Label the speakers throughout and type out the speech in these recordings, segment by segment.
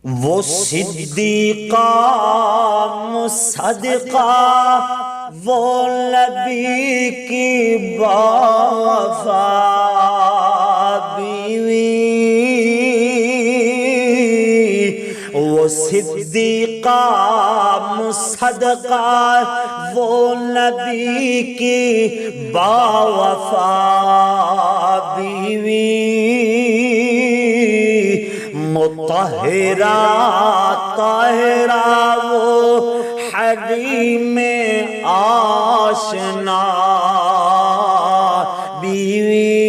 Speaker 1: وہ صدیقہ مصدقہ، وہ نبی کی باوفا بیوی، وہ صدیقہ مصدقہ، وہ نبی کی باوفا بیوی، مطہرہ طاہرہ، وہ حریم آشنا بیوی،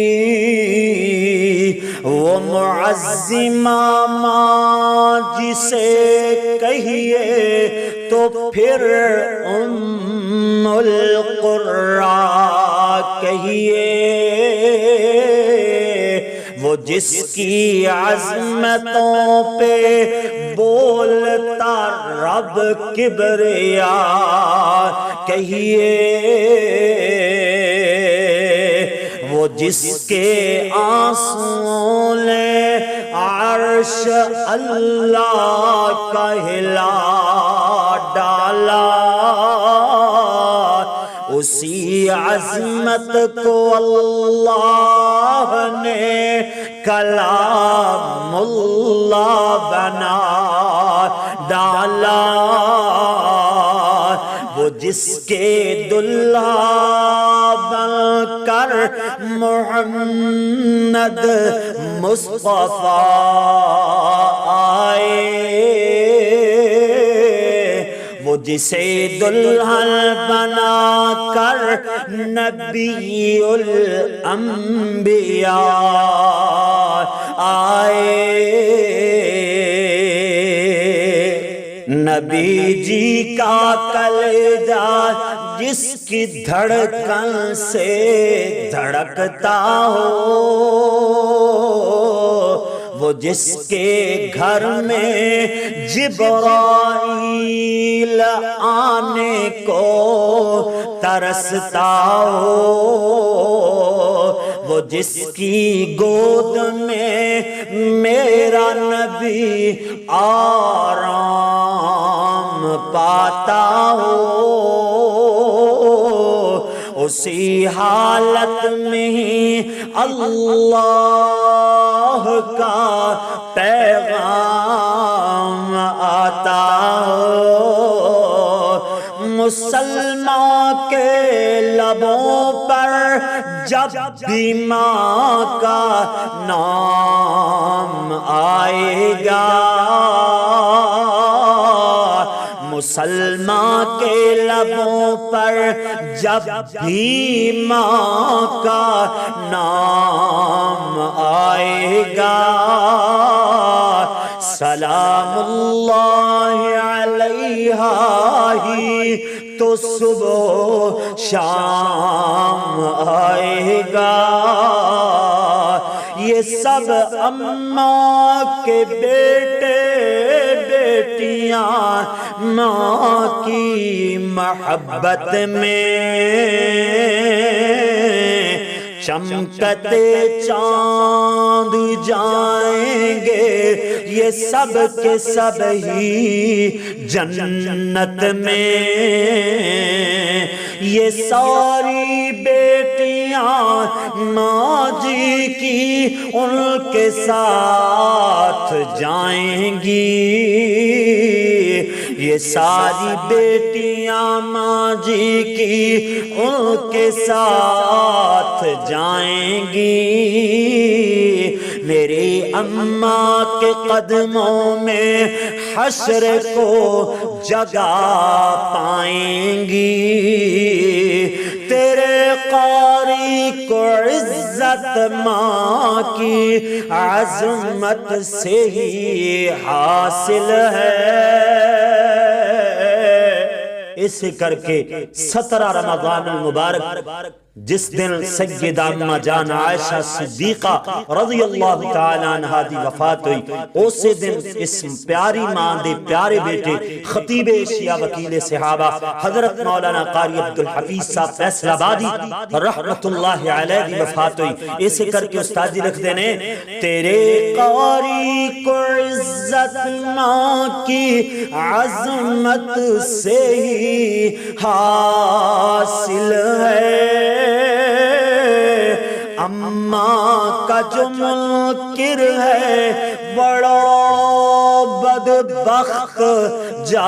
Speaker 1: وہ معظمہ ماں جسے کہیے تو پھر ام القرآن کہیے، وہ جس کی عظمتوں پہ بولتا رب کبریا کہیے، وہ جس کے آنسوؤں نے عرش اللہ کا ہلا ڈالا، اسی عظمت کو اللہ نے کلام اللہ بنا ڈالا، وہ جس کے دلہا بن کر محمد مصطفیٰ آئے، وہ جسے دلہن بنا کر نبی الانبیاء آئے، نبی جی کا کلیجہ جس کی دھڑکن سے دھڑکتا ہو، وہ جس کے گھر میں جبرائیل آنے کو ترستا ہو، وہ جس کی گود میں میرا نبی آرام پاتا ہو، اسی حالت میں ہی اللہ کا پیغام آتا ہو، مسلمان کے لبوں پر جب بھی ماں کا نام آئے گا، مسلمان کے لبوں پر جب بھی ماں کا نام آئے گا، سلام اللہ علیہا ہی تو صبح شام آئے گا، یہ سب اماں کے بیٹے بیٹیاں ماں کی محبت میں چمکتے چاند جائیں گے، یہ سب کے سب ہی جنت میں، یہ ساری بیٹیاں ماں جی کی ان کے ساتھ جائیں گی، یہ ساری بیٹیاں ماں جی کی ان کے ساتھ جائیں گی، میری اماں کے قدموں میں حشر کو جگہ پائیں گی، تیرے قاری کو عزت ماں کی عظمت سے ہی حاصل ہے، اسے کر کے 17 رمضان المبارک جس دن سیدہ اما جان عائشہ صدیقہ رضی اللہ تعالیٰ عنہ دی وفات ہوئی، اسی دن اس پیاری ماں دے پیارے بیٹے خطیب ایشیا وکیل صحابہ حضرت مولانا قاری عبدالحفیظ صاحب فیصل آبادی رحمت اللہ علیہ دی وفات ہوئی۔ اسے کر کے استاد جی لکھ دینے، تیرے قاری کو عزت نا کی عظمت سے ہی حاصل ہے، اماں کا جو منکر ہے بڑا بدبخت جا